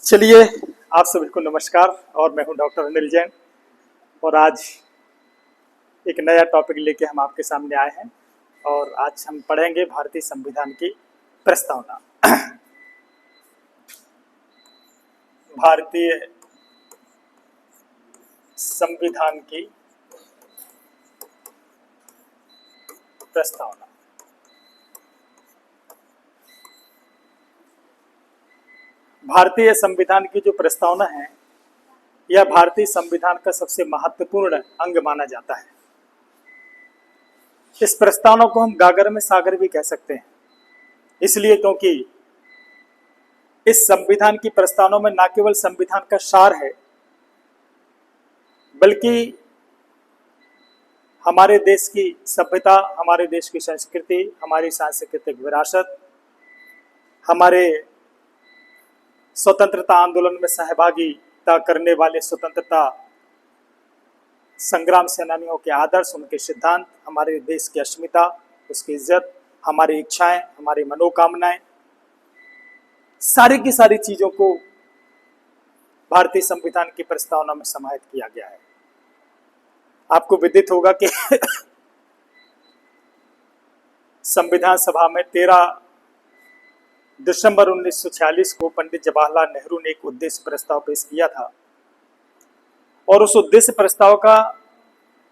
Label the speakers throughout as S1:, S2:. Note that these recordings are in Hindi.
S1: चलिए, आप सभी को नमस्कार। और मैं हूं डॉक्टर अनिल जैन और आज एक नया टॉपिक लेके हम आपके सामने आए हैं। और आज हम पढ़ेंगे भारतीय संविधान की प्रस्तावना। भारतीय संविधान की प्रस्तावना। भारतीय संविधान की जो प्रस्तावना है, यह भारतीय संविधान का सबसे महत्वपूर्ण अंग माना जाता है। इस प्रस्तावना को हम गागर में सागर भी कह सकते हैं, इसलिए क्योंकि इस संविधान की प्रस्तावना में न केवल संविधान का सार है, बल्कि हमारे देश की सभ्यता, हमारे देश की संस्कृति, हमारी सांस्कृतिक विरासत, हमारे स्वतंत्रता आंदोलन में सहभागिता करने वाले स्वतंत्रता संग्राम सेनानियों के आदर्श, उनके सिद्धांत, हमारे देश की अस्मिता, उसकी इज्जत, हमारी इच्छाएं, हमारी मनोकामनाएं, सारी की सारी चीजों को भारतीय संविधान की प्रस्तावना में समाहित किया गया है। आपको विदित होगा कि संविधान सभा में 13 दिसंबर 1946 को पंडित जवाहरलाल नेहरू ने एक उद्देश्य प्रस्ताव पेश किया था। और उस उद्देश्य प्रस्ताव का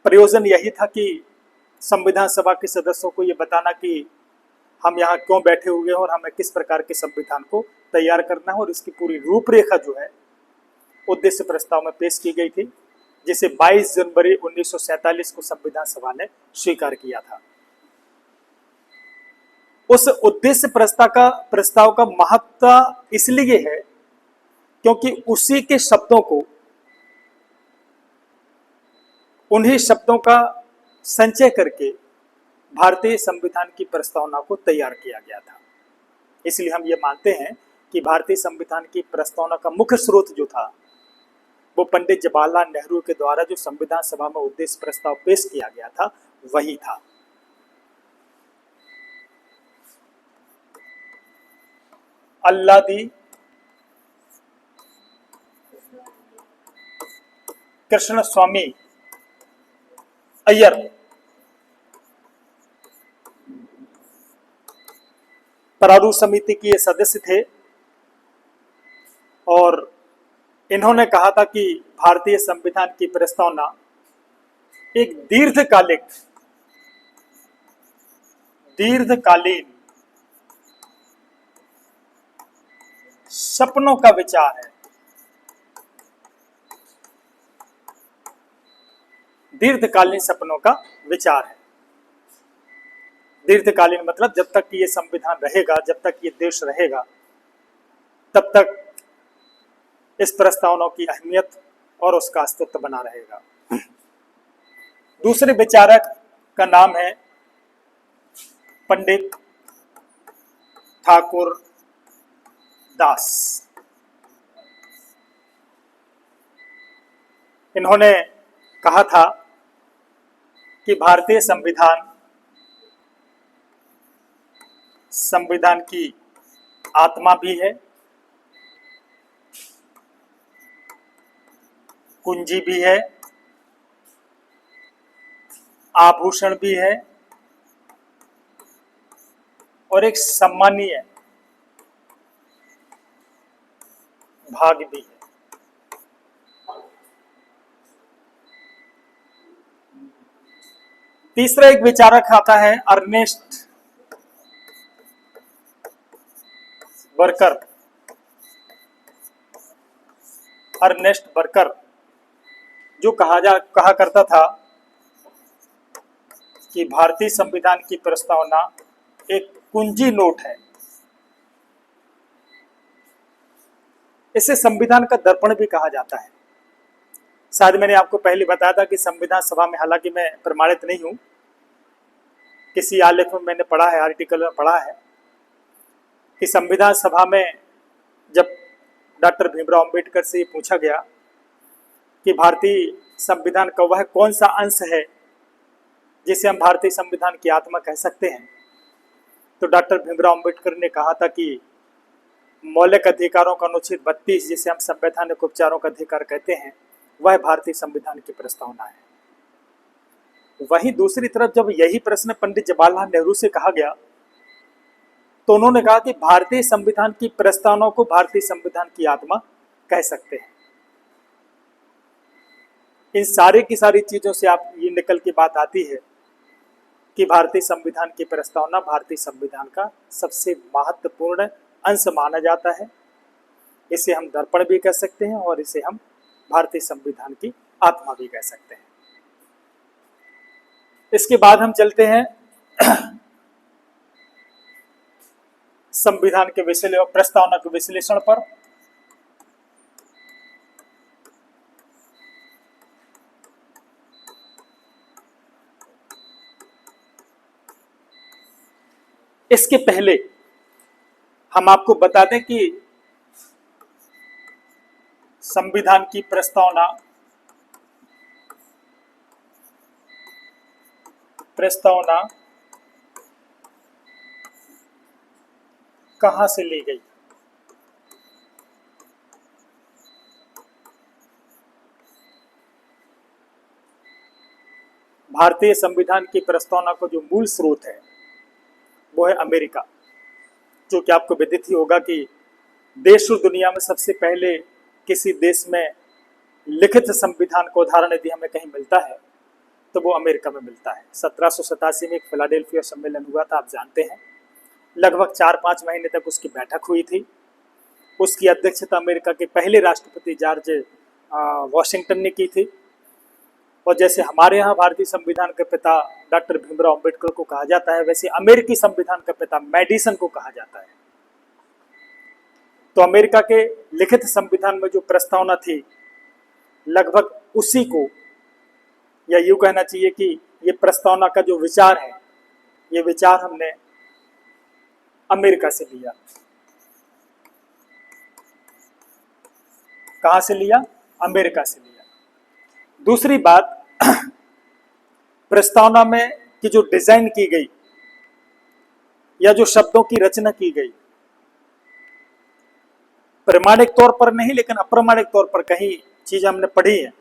S1: प्रयोजन यही था कि संविधान सभा के सदस्यों को ये बताना कि हम यहाँ क्यों बैठे हुए हैं और हमें किस प्रकार के संविधान को तैयार करना है। और इसकी पूरी रूपरेखा जो है उद्देश्य प्रस्ताव में पेश की गई थी, जिसे 22 जनवरी 1947 को संविधान सभा ने स्वीकार किया था। उस उद्देश्य प्रस्ताव का महत्व इसलिए है क्योंकि उसी के शब्दों को, उन्हीं शब्दों का संचय करके भारतीय संविधान की प्रस्तावना को तैयार किया गया था। इसलिए हम ये मानते हैं कि भारतीय संविधान की प्रस्तावना का मुख्य स्रोत जो था वो पंडित जवाहरलाल नेहरू के द्वारा जो संविधान सभा में उद्देश्य प्रस्ताव पेश किया गया था वही था। अल्लादी कृष्ण स्वामी अय्यर प्रारूप समिति के ये सदस्य थे और इन्होंने कहा था कि भारतीय संविधान की प्रस्तावना एक दीर्घकालीन सपनों का विचार है। दीर्घकालीन सपनों का विचार है। दीर्घकालीन मतलब जब तक कि ये संविधान रहेगा, जब तक ये देश रहेगा, तब तक इस प्रस्तावना की अहमियत और उसका अस्तित्व बना रहेगा। दूसरे विचारक का नाम है पंडित ठाकुर दास। इन्होंने कहा था कि भारतीय संविधान की आत्मा भी है, कुंजी भी है, आभूषण भी है और एक सम्मानीय भाग भी है। तीसरा एक विचारक आता है अर्नेस्ट बर्कर, जो कहा करता था कि भारतीय संविधान की प्रस्तावना एक कुंजी नोट है। इसे संविधान का दर्पण भी कहा जाता है। शायद मैंने आपको पहले बताया था कि संविधान सभा में, हालांकि मैं प्रमाणित नहीं हूं, किसी आलेख में मैंने पढ़ा है, आर्टिकल में पढ़ा है कि संविधान सभा में जब डॉक्टर भीमराव अंबेडकर से ये पूछा गया कि भारतीय संविधान का वह कौन सा अंश है जिसे हम भारतीय संविधान की आत्मा कह सकते हैं, तो डॉक्टर भीमराव अंबेडकर ने कहा था कि मौलिक अधिकारों का अनुच्छेद 32, जिसे हम संवैधानिक उपचारों का अधिकार कहते हैं, वह भारतीय संविधान की प्रस्तावना है। वहीं दूसरी तरफ जब यही प्रश्न पंडित जवाहरलाल नेहरू से कहा गया तो उन्होंने कहा कि भारतीय संविधान की प्रस्तावना को भारतीय संविधान की आत्मा कह सकते हैं। इन सारी की सारी चीजों से आप ये निकल के बात आती है कि भारतीय संविधान की प्रस्तावना भारतीय संविधान का सबसे महत्वपूर्ण अंश माना जाता है। इसे हम दर्पण भी कह सकते हैं और इसे हम भारतीय संविधान की आत्मा भी कह सकते हैं। इसके बाद हम चलते हैं संविधान के विश्लेषण, प्रस्तावना के विश्लेषण पर। इसके पहले हम आपको बता दें कि संविधान की प्रस्तावना कहां से ली गई। भारतीय संविधान की प्रस्तावना का जो मूल स्रोत है वो है अमेरिका, जो कि आपको विदित ही होगा कि देश और दुनिया में सबसे पहले किसी देश में लिखित संविधान का उदाहरण यदि हमें कहीं मिलता है तो वो अमेरिका में मिलता है। 1787 में एक फिलाडेल्फिया सम्मेलन हुआ था, आप जानते हैं। लगभग 4-5 महीने तक उसकी बैठक हुई थी। उसकी अध्यक्षता अमेरिका के पहले राष्ट्रपति जॉर्ज वॉशिंगटन ने की थी। और जैसे हमारे यहाँ भारतीय संविधान के पिता डॉक्टर भीमराव अंबेडकर को कहा जाता है, वैसे अमेरिकी संविधान का पिता मैडिसन को कहा जाता है। तो अमेरिका के लिखित संविधान में जो प्रस्तावना थी, लगभग उसी को, या यूं कहना चाहिए कि ये प्रस्तावना का जो विचार है, ये विचार हमने अमेरिका से लिया। कहां से लिया? अमेरिका से लिया। दूसरी बात, प्रस्तावना में की जो डिजाइन की गई या जो शब्दों की रचना की गई, प्रमाणिक तौर पर नहीं लेकिन अप्रमाणिक तौर पर कहीं चीज हमने पढ़ी है।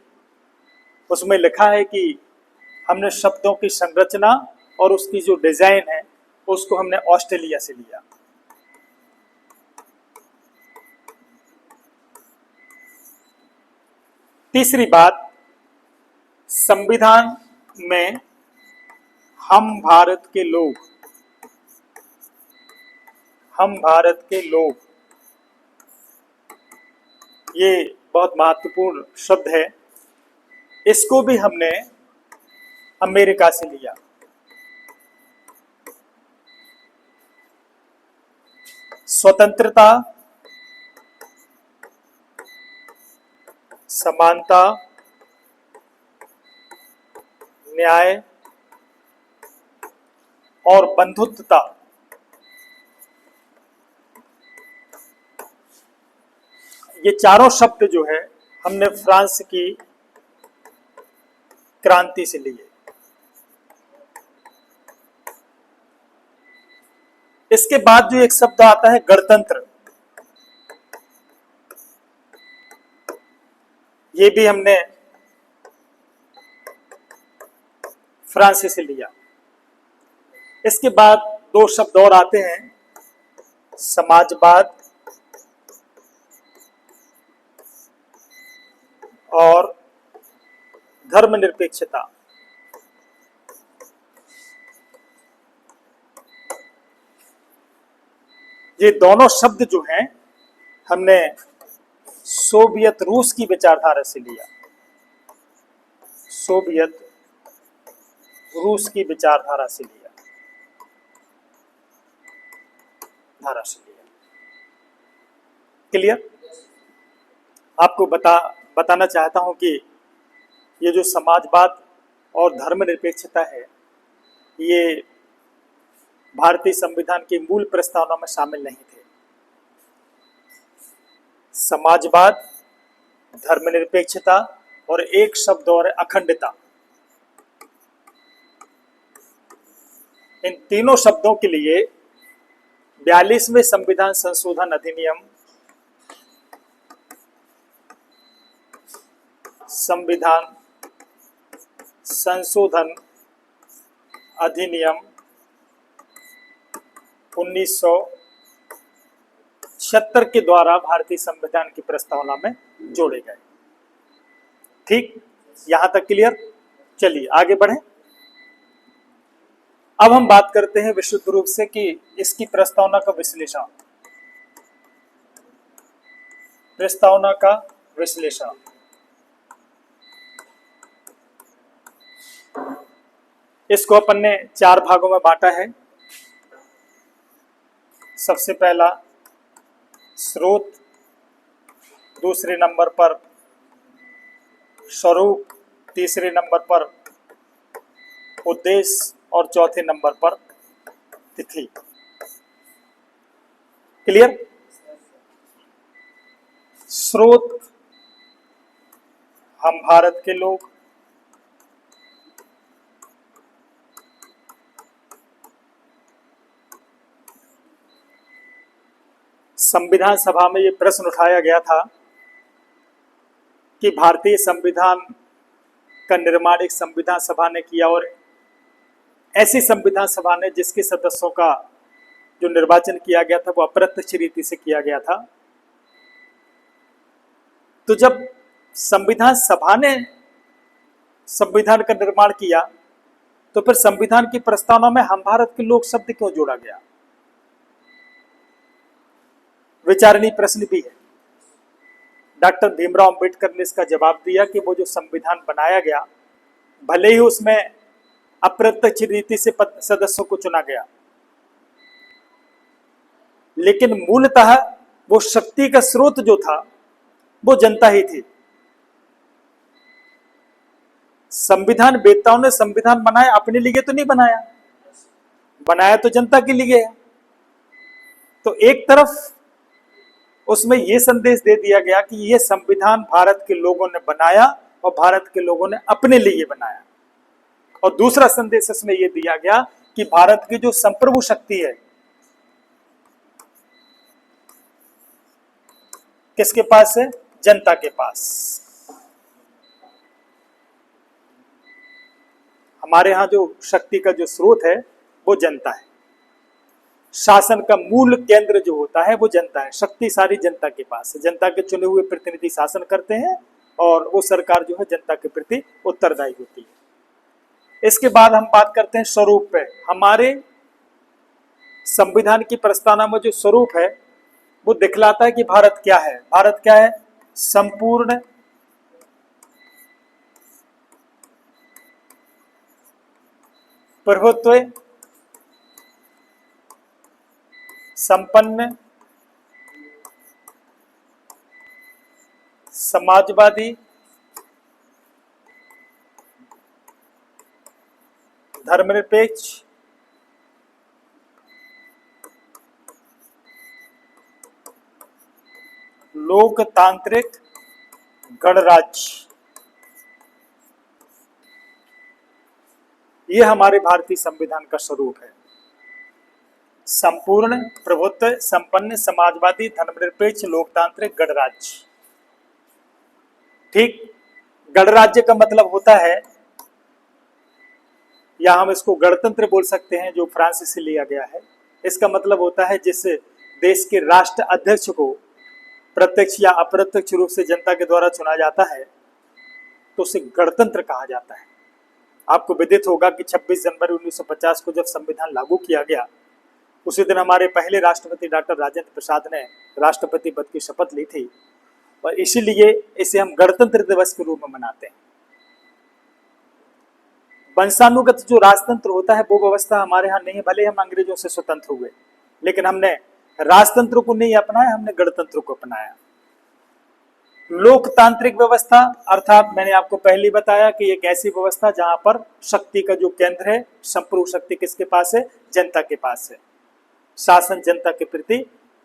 S1: उसमें लिखा है कि हमने शब्दों की संरचना और उसकी जो डिजाइन है उसको हमने ऑस्ट्रेलिया से लिया। तीसरी बात, संविधान में हम भारत के लोग, ये बहुत महत्वपूर्ण शब्द है। इसको भी हमने अमेरिका से लिया। स्वतंत्रता, समानता, न्याय और बंधुत्वता, ये चारों शब्द जो है हमने फ्रांस की क्रांति से लिए। इसके बाद जो एक शब्द आता है गणतंत्र, ये भी हमने फ्रांस से लिया। इसके बाद 2 शब्द और आते हैं, समाजवाद और धर्मनिरपेक्षता। ये दोनों शब्द जो हैं हमने सोवियत रूस की विचारधारा से लिया। सोवियत रूस की विचारधारा से लिया, क्लियर? आपको बताना चाहता हूं कि ये जो समाजवाद और धर्मनिरपेक्षता है, ये भारतीय संविधान की मूल प्रस्तावना में शामिल नहीं थे। समाजवाद, धर्मनिरपेक्षता और एक शब्द और अखंडता, इन तीनों शब्दों के लिए 42वें संविधान संशोधन अधिनियम संविधान संशोधन अधिनियम 1976 के द्वारा भारतीय संविधान की प्रस्तावना में जोड़े गए। ठीक, यहां तक क्लियर। चलिए आगे बढ़ें। अब हम बात करते हैं विशुद्ध रूप से कि इसकी प्रस्तावना का विश्लेषण। प्रस्तावना का विश्लेषण इसको अपन ने 4 भागों में बांटा है। सबसे पहला स्रोत, दूसरे नंबर पर स्वरूप, तीसरे नंबर पर उद्देश्य और चौथे नंबर पर तिथि। क्लियर। स्रोत, हम भारत के लोग। संविधान सभा में ये प्रश्न उठाया गया था कि भारतीय संविधान का निर्माण एक संविधान सभा ने किया और ऐसी संविधान सभा ने जिसके सदस्यों का जो निर्वाचन किया गया था वो अप्रत्यक्ष रीति से किया गया था। तो जब संविधान सभा ने संविधान का निर्माण किया तो फिर संविधान की प्रस्तावना में हम भारत के लोग शब्द क्यों जोड़ा गया? विचारणीय प्रश्न भी है। डॉक्टर भीमराव अंबेडकर ने इसका जवाब दिया कि वो जो संविधान बनाया गया, भले ही उसमें अप्रत्यक्ष रीति से सदस्यों को चुना गया, लेकिन मूलतः वो शक्ति का स्रोत जो था वो जनता ही थी। संविधान वेत्ताओं ने संविधान बनाया अपने लिए तो नहीं बनाया, बनाया तो जनता के लिए है। तो एक तरफ उसमें यह संदेश दे दिया गया कि यह संविधान भारत के लोगों ने बनाया और भारत के लोगों ने अपने लिए बनाया, और दूसरा संदेश इसमें यह दिया गया कि भारत की जो संप्रभु शक्ति है किसके पास है? जनता के पास। हमारे यहां जो शक्ति का जो स्रोत है वो जनता है। शासन का मूल केंद्र जो होता है वो जनता है। शक्ति सारी जनता के पास है। जनता के चुने हुए प्रतिनिधि शासन करते हैं और वो सरकार जो है जनता के प्रति उत्तरदायी होती है। इसके बाद हम बात करते हैं स्वरूप पे। हमारे संविधान की प्रस्तावना में जो स्वरूप है वो दिखलाता है कि भारत क्या है। भारत क्या है? संपूर्ण प्रभुत्व संपन्न समाजवादी धर्मनिरपेक्ष लोकतांत्रिक गणराज्य, ये हमारे भारतीय संविधान का स्वरूप है। संपूर्ण प्रभुत्व संपन्न समाजवादी धर्मनिरपेक्ष लोकतांत्रिक गणराज्य। ठीक, गणराज्य का मतलब होता है, या हम इसको गणतंत्र बोल सकते हैं जो फ्रांस से लिया गया है। इसका मतलब होता है जिस देश के राष्ट्र अध्यक्ष को प्रत्यक्ष या अप्रत्यक्ष रूप से जनता के द्वारा चुना जाता है तो उसे गणतंत्र कहा जाता है। आपको विदित होगा कि 26 जनवरी 1950 को जब संविधान लागू किया गया उसी दिन हमारे पहले राष्ट्रपति डॉक्टर राजेंद्र प्रसाद ने राष्ट्रपति पद की शपथ ली थी, और इसीलिए इसे हम गणतंत्र दिवस के रूप में मनाते हैं। वंशानुगत जो राजतंत्र होता है वो व्यवस्था हमारे यहाँ नहीं है। भले हम अंग्रेजों से स्वतंत्र हुए, लेकिन हमने राजतंत्र को नहीं अपनाया, हमने गणतंत्र को अपनाया। लोकतांत्रिक व्यवस्था अर्थात मैंने आपको पहले बताया कि एक ऐसी व्यवस्था जहां पर शक्ति का जो केंद्र है, संपूर्ण शक्ति किसके पास है? जनता के पास है। शासन जनता के प्रति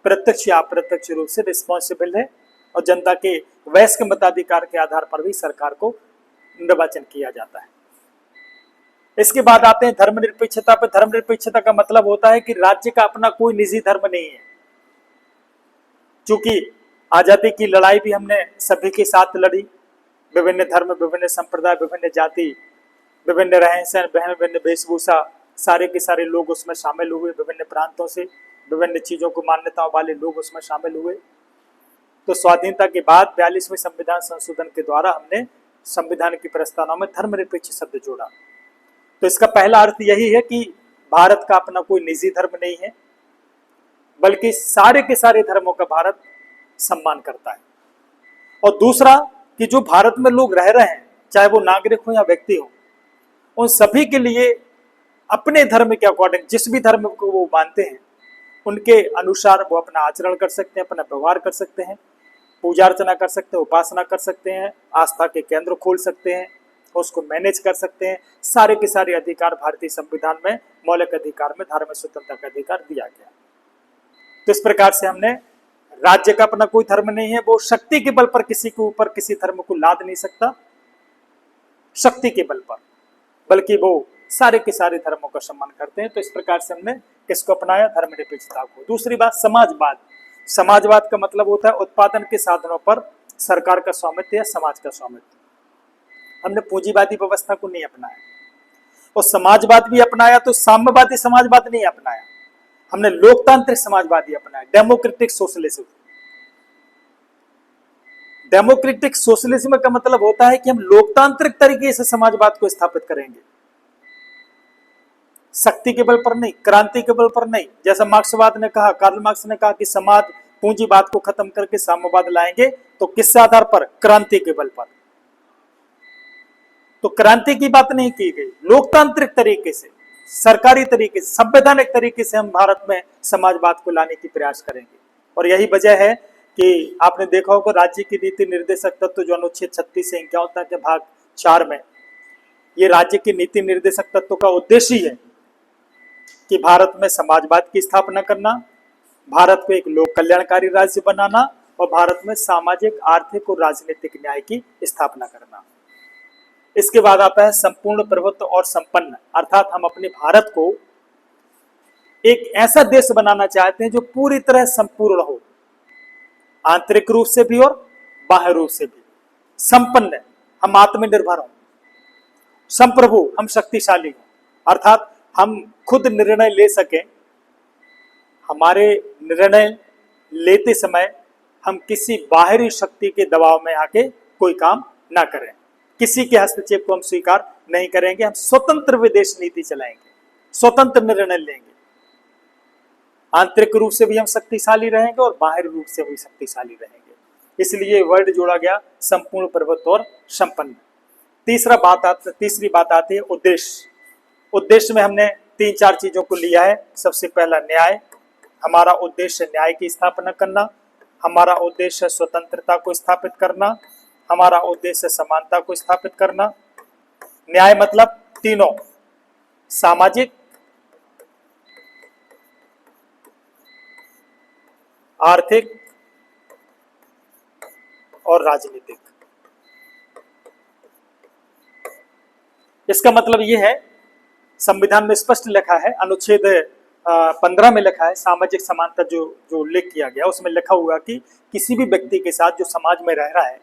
S1: प्रत्यक्ष या अप्रत्यक्ष रूप से रिस्पॉन्सिबल है, और जनता के वयस्क मताधिकार के आधार पर भी सरकार को निर्वाचन किया जाता है। इसके बाद आते हैं धर्मनिरपेक्षता पर। धर्मनिरपेक्षता का मतलब होता है कि राज्य का अपना कोई निजी धर्म नहीं है। चूंकि आजादी की लड़ाई भी हमने सभी के साथ लड़ी, विभिन्न धर्म, विभिन्न संप्रदाय, विभिन्न जाति, विभिन्न रहन सहन, विभिन्न वेशभूषा, सारे के सारे लोग उसमें शामिल हुए। विभिन्न प्रांतों से विभिन्न चीजों को मान्यताओं वाले लोग उसमें शामिल हुए। तो स्वाधीनता के बाद 42वें संविधान संशोधन के द्वारा हमने संविधान की प्रस्तावना में धर्मनिरपेक्ष शब्द जोड़ा। तो इसका पहला अर्थ यही है कि भारत का अपना कोई निजी धर्म नहीं है, बल्कि सारे के सारे धर्मों का भारत सम्मान करता है। और दूसरा कि जो भारत में लोग रह रहे हैं, चाहे वो नागरिक हो या व्यक्ति हो, उन सभी के लिए अपने धर्म के अकॉर्डिंग, जिस भी धर्म को वो मानते हैं उनके अनुसार वो अपना आचरण कर सकते हैं, अपना व्यवहार कर सकते हैं, पूजा अर्चना कर सकते हैं, उपासना कर सकते हैं, आस्था के केंद्र खोल सकते हैं, उसको मैनेज कर सकते हैं। सारे के सारे अधिकार भारतीय संविधान में मौलिक अधिकार में धार्मिक स्वतंत्रता का अधिकार दिया गया। तो इस प्रकार से हमने राज्य का अपना कोई धर्म नहीं है, वो शक्ति के बल पर किसी के ऊपर किसी धर्म को लाद नहीं सकता, शक्ति के बल पर, बल्कि वो सारे के सारे धर्मों का सम्मान करते हैं। तो इस प्रकार से हमने किसको अपनाया? धर्मनिरपेक्षता को। दूसरी बात समाजवाद। समाजवाद का मतलब होता है उत्पादन के साधनों पर सरकार का स्वामित्व या समाज का स्वामित्व। हमने पूंजीवादी व्यवस्था को नहीं अपनाया, और समाजवाद भी अपनाया तो साम्यवादी समाजवाद नहीं अपनाया, हमने लोकतांत्रिक समाजवादी अपनाया, डेमोक्रेटिक सोशलिज्म। डेमोक्रेटिक सोशलिज्म का मतलब होता है कि हम लोकतांत्रिक तरीके से समाजवाद को स्थापित करेंगे, शक्ति के बल पर नहीं, क्रांति के बल पर नहीं। जैसा मार्क्सवाद ने कहा, कार्ल मार्क्स ने कहा कि समाज पूंजीवाद को खत्म करके साम्यवाद लाएंगे, तो किस आधार पर? क्रांति के बल पर। तो क्रांति की बात नहीं की गई, लोकतांत्रिक तरीके से, सरकारी तरीके से, संवैधानिक तरीके से हम भारत में समाजवाद को लाने की प्रयास करेंगे। और यही वजह है कि आपने देखा होगा राज्य की नीति निर्देशक तत्व जो अनुच्छेद 36 से 51 के भाग 4 में, ये राज्य की नीति निर्देशक तत्व का उद्देश्य ही है कि भारत में समाजवाद की स्थापना करना, भारत को एक लोक कल्याणकारी राज्य बनाना और भारत में सामाजिक, आर्थिक और राजनीतिक न्याय की स्थापना करना। इसके बाद आता है संपूर्ण प्रभुत्व और संपन्न, अर्थात हम अपने भारत को एक ऐसा देश बनाना चाहते हैं जो पूरी तरह संपूर्ण हो, आंतरिक रूप से भी और बाह्य रूप से भी संपन्न। हम आत्मनिर्भर हों, संप्रभु, हम शक्तिशाली हों, अर्थात हम खुद निर्णय ले सकें। हमारे निर्णय लेते समय हम किसी बाहरी शक्ति के दबाव में आके कोई काम ना करें, किसी के हस्तक्षेप को हम स्वीकार नहीं करेंगे। हम स्वतंत्र विदेश नीति चलाएंगे, स्वतंत्र निर्णय लेंगे, आंतरिक रूप से भी हम शक्तिशाली रहेंगे और बाहरी रूप से भी शक्तिशाली रहेंगे। इसलिए वर्ड जोड़ा गया संपूर्ण प्रभुत्व और संपन्न। तीसरी बात आती है उद्देश्य। उद्देश्य में हमने 3-4 चीजों को लिया है। सबसे पहला न्याय, हमारा उद्देश्य न्याय की स्थापना करना, हमारा उद्देश्य स्वतंत्रता को स्थापित करना, हमारा उद्देश्य समानता को स्थापित करना। न्याय मतलब तीनों, सामाजिक, आर्थिक और राजनीतिक। इसका मतलब यह है, संविधान में स्पष्ट लिखा है, अनुच्छेद 15 में लिखा है, सामाजिक समानता जो उल्लेख किया गया उसमें लिखा हुआ कि किसी भी व्यक्ति के साथ जो समाज में रह रहा है,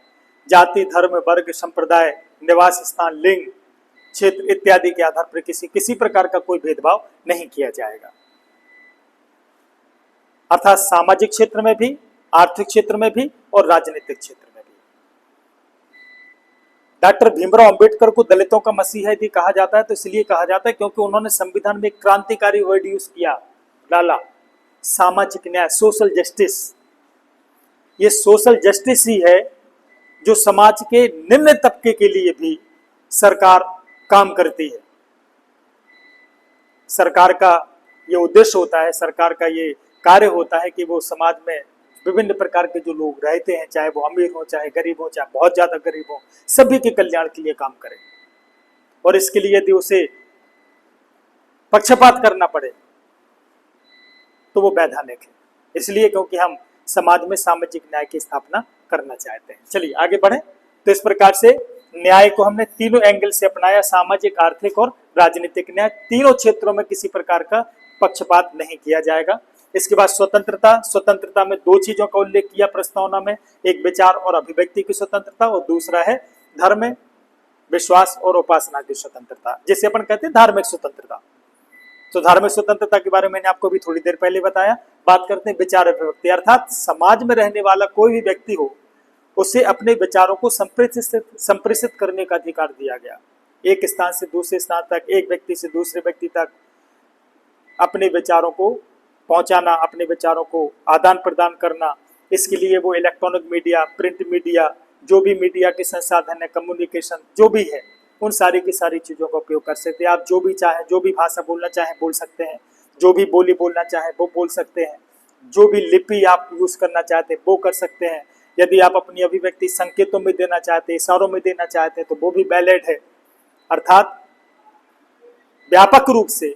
S1: जाति, धर्म, वर्ग, संप्रदाय, निवास स्थान, लिंग, क्षेत्र इत्यादि के आधार पर किसी प्रकार का कोई भेदभाव नहीं किया जाएगा। अर्थात सामाजिक क्षेत्र में भी, आर्थिक क्षेत्र में भी और राजनीतिक क्षेत्र में भी। डॉक्टर भीमराव अंबेडकर को दलितों का मसीहा यदि कहा जाता है तो इसलिए कहा जाता है क्योंकि उन्होंने संविधान में एक क्रांतिकारी वर्ड यूज किया, डाला, सामाजिक न्याय, सोशल जस्टिस। ये सोशल जस्टिस ही है जो समाज के निम्न तबके के लिए भी सरकार काम करती है। सरकार का ये उद्देश्य होता है, सरकार का ये कार्य होता है कि वो समाज में विभिन्न प्रकार के जो लोग रहते हैं, चाहे वो अमीर हो, चाहे गरीब हो, चाहे बहुत ज्यादा गरीब हो, सभी के कल्याण के लिए काम करे। और इसके लिए यदि उसे पक्षपात करना पड़े तो वो वैधानिक है, इसलिए क्योंकि हम समाज में सामाजिक न्याय की स्थापना करना चाहते हैं। चलिए आगे बढ़े। तो इस प्रकार से न्याय को हमने तीनों एंगल से अपनाया, सामाजिक, आर्थिक और राजनीतिक न्याय। तीनों क्षेत्रों में किसी प्रकार का पक्षपात नहीं किया जाएगा। इसके बाद स्वतंत्रता। स्वतंत्रता में दो चीजों का उल्लेख किया प्रस्तावना में, एक विचार और अभिव्यक्ति की स्वतंत्रता और दूसरा है धर्म, विश्वास और उपासना की स्वतंत्रता, जिसे अपन कहते हैं धार्मिक स्वतंत्रता। तो धार्मिक स्वतंत्रता के बारे में मैंने आपको भी थोड़ी देर पहले बताया। बात करते हैं विचार अभिव्यक्ति, अर्थात समाज में रहने वाला कोई भी व्यक्ति हो, उसे अपने विचारों को संप्रेषित करने का अधिकार दिया गया। एक स्थान से दूसरे स्थान तक, एक व्यक्ति से दूसरे व्यक्ति तक अपने विचारों को पहुंचाना, अपने विचारों को आदान प्रदान करना। इसके लिए वो इलेक्ट्रॉनिक मीडिया, प्रिंट मीडिया, जो भी मीडिया के संसाधन है, कम्युनिकेशन जो भी है, उन सारी की सारी चीज़ों का उपयोग कर सकते हैं। आप जो भी चाहें, जो भी भाषा बोलना चाहें बोल सकते हैं, जो भी बोली बोलना चाहें वो बोल सकते हैं, जो भी लिपि आप यूज़ करना चाहते हैं वो कर सकते हैं। यदि आप अपनी अभिव्यक्ति संकेतों में देना चाहते हैं, इशारों में देना चाहते हैं, तो वो भी वैलिड है। अर्थात व्यापक रूप से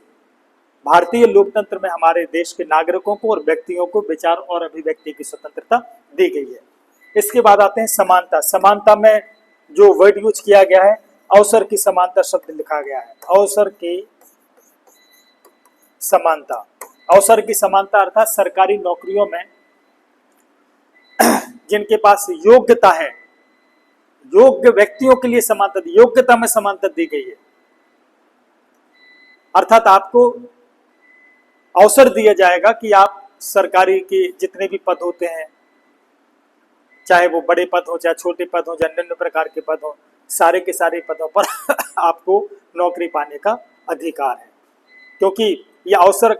S1: भारतीय लोकतंत्र में हमारे देश के नागरिकों को और व्यक्तियों को विचार और अभिव्यक्ति की स्वतंत्रता दी गई है। इसके बाद आते हैं समानता। समानता में जो वर्ड यूज किया गया है, अवसर की समानता शब्द लिखा गया है। अवसर की समानता, अवसर की समानता अर्थात सरकारी नौकरियों में जिनके पास योग्यता है, योग्य व्यक्तियों के लिए समानता, योग्यता में समानता दी गई है। अर्थात आपको अवसर दिया जाएगा कि आप सरकारी के जितने भी पद होते हैं, चाहे वो बड़े पद हो, चाहे छोटे पद हो, चाहे निम्न प्रकार के पद हो, सारे के सारे पदों पर आपको नौकरी पाने का अधिकार है। क्योंकि यह अवसर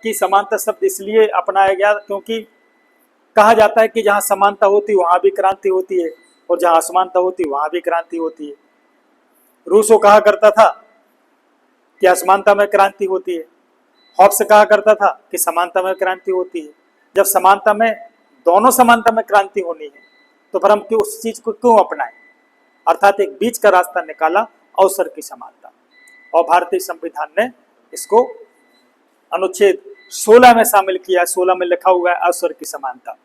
S1: की समानता शब्द इसलिए अपनाया गया क्योंकि कहा जाता है कि जहाँ समानता होती वहाँ भी क्रांति होती है, और जहाँ असमानता होती वहाँ भी क्रांति होती है। रूसो कहा करता था कि असमानता में क्रांति होती है, हॉब्स कहा करता था कि समानता में क्रांति होती है। जब समानता में, दोनों समानता में क्रांति होनी है, तो फिर हम क्यों उस चीज को क्यों अपनाएं? अर्थात एक बीच का रास्ता निकाला, अवसर की समानता, और भारतीय संविधान ने इसको अनुच्छेद 16 में शामिल किया। 16 में लिखा हुआ है अवसर की समानता।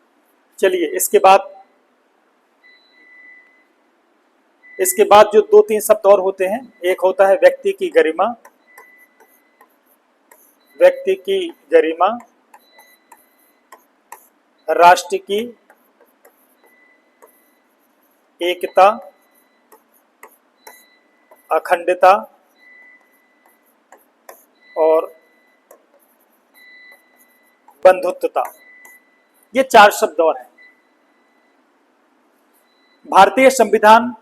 S1: चलिए इसके बाद जो 2-3 शब्द और होते हैं, एक होता है व्यक्ति की गरिमा, व्यक्ति की गरिमा, राष्ट्र की एकता, अखंडता और बंधुत्वता। ये 4 शब्द और हैं। भारतीय संविधान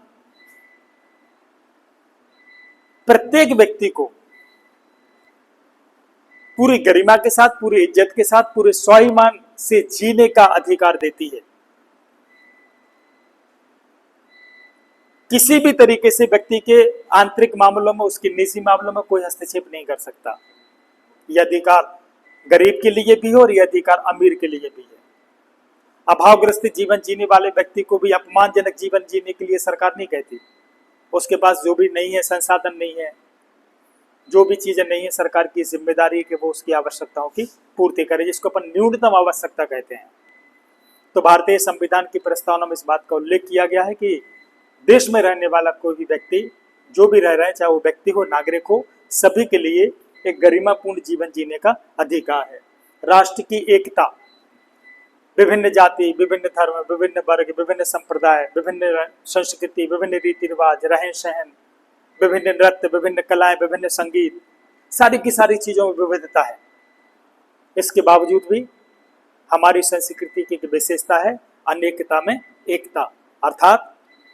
S1: प्रत्येक व्यक्ति को पूरी गरिमा के साथ, पूरी इज्जत के साथ, पूरे स्वाभिमान से जीने का अधिकार देती है। किसी भी तरीके से व्यक्ति के आंतरिक मामलों में, उसके निजी मामलों में कोई हस्तक्षेप नहीं कर सकता। यह अधिकार गरीब के लिए भी है और यह अधिकार अमीर के लिए भी है। अभावग्रस्त जीवन जीने वाले व्यक्ति को भी अपमानजनक जीवन जीने के लिए सरकार नहीं कहती। उसके पास जो भी नहीं है, संसाधन नहीं है, जो भी चीजें नहीं है, सरकार की जिम्मेदारी है कि वो उसकी आवश्यकताओं की पूर्ति करे, जिसको अपन न्यूनतम आवश्यकता कहते हैं। तो भारतीय संविधान की प्रस्तावना में इस बात का उल्लेख किया गया है कि देश में रहने वाला कोई भी व्यक्ति, जो भी रह रहा है, चाहे वो व्यक्ति हो, नागरिक हो, सभी के लिए एक गरिमापूर्ण जीवन जीने का अधिकार है। राष्ट्र की एकता, विभिन्न जाति, विभिन्न धर्म, विभिन्न वर्ग, विभिन्न संप्रदाय, विभिन्न संस्कृति, विभिन्न रीति रिवाज, रहन सहन, विभिन्न नृत्य, विभिन्न कलाएं, विभिन्न संगीत, सारी की सारी चीजों में विविधता है। इसके बावजूद भी हमारी संस्कृति की विशेषता है अनेकता में एकता। अर्थात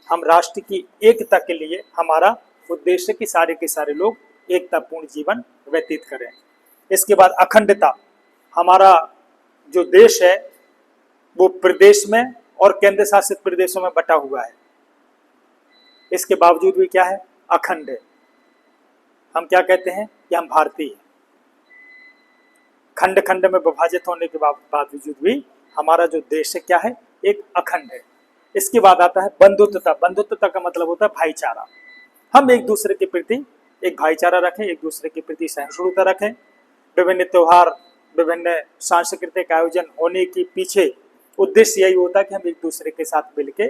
S1: हम राष्ट्र की एकता के लिए हमारा उद्देश्य कि सारे के सारे लोग एकतापूर्ण जीवन व्यतीत करें। इसके बाद अखंडता, हमारा जो देश है वो प्रदेश में और केंद्र शासित प्रदेशों में बटा हुआ है। इसके बावजूद भी क्या है? अखंड है। हम क्या कहते हैं कि हम भारतीय हैं। खंड खंड में विभाजित होने के बावजूद भी हमारा जो देश है क्या है? एक अखंड है। इसके बाद आता है बंधुत्वता। बंधुत्वता का मतलब होता है भाईचारा। हम एक दूसरे के प्रति एक भाईचारा रखें, एक दूसरे के प्रति सहिष्णुता रखें। विभिन्न त्योहार, विभिन्न सांस्कृतिक आयोजन होने के पीछे उद्देश्य यही होता है कि हम एक दूसरे के साथ मिलके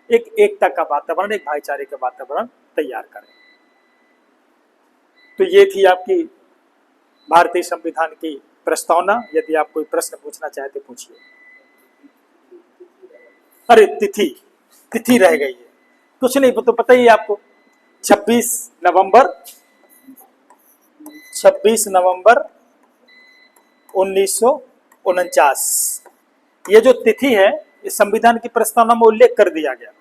S1: एक एकता का वातावरण, एक भाईचारे का वातावरण तैयार करें। तो ये थी आपकी भारतीय संविधान की प्रस्तावना। यदि आप कोई प्रश्न पूछना चाहते पूछिए। अरे तिथि रह गई है। कुछ नहीं, तो पता ही है आपको। 26 नवंबर 1949, ये जो तिथि है इस संविधान की प्रस्तावना में उल्लेख कर दिया गया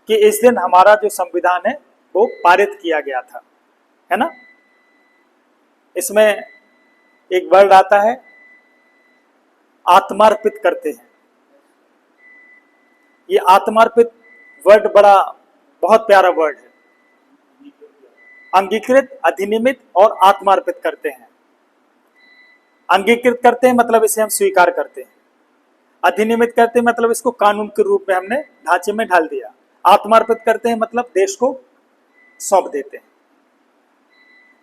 S1: कि इस दिन हमारा जो संविधान है वो पारित किया गया था, है ना। इसमें एक वर्ड आता है आत्मार्पित करते हैं। ये आत्मार्पित वर्ड बहुत प्यारा वर्ड है। अंगीकृत, अधिनियमित और आत्मार्पित करते हैं। अंगीकृत करते हैं मतलब इसे हम स्वीकार करते हैं। अधिनियमित करते हैं मतलब इसको कानून के रूप में हमने ढांचे में ढाल दिया। आत्मार्पित करते हैं मतलब देश को सौंप देते हैं।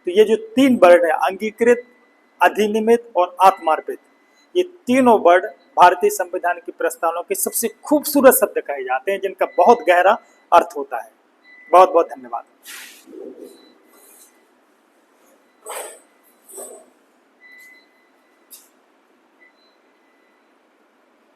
S1: तो ये जो 3 वर्ड है, अंगीकृत, अधिनियमित और आत्मार्पित, ये तीनों वर्ड भारतीय संविधान की प्रस्तावना के सबसे खूबसूरत शब्द कहे जाते हैं, जिनका बहुत गहरा अर्थ होता है। बहुत बहुत धन्यवाद।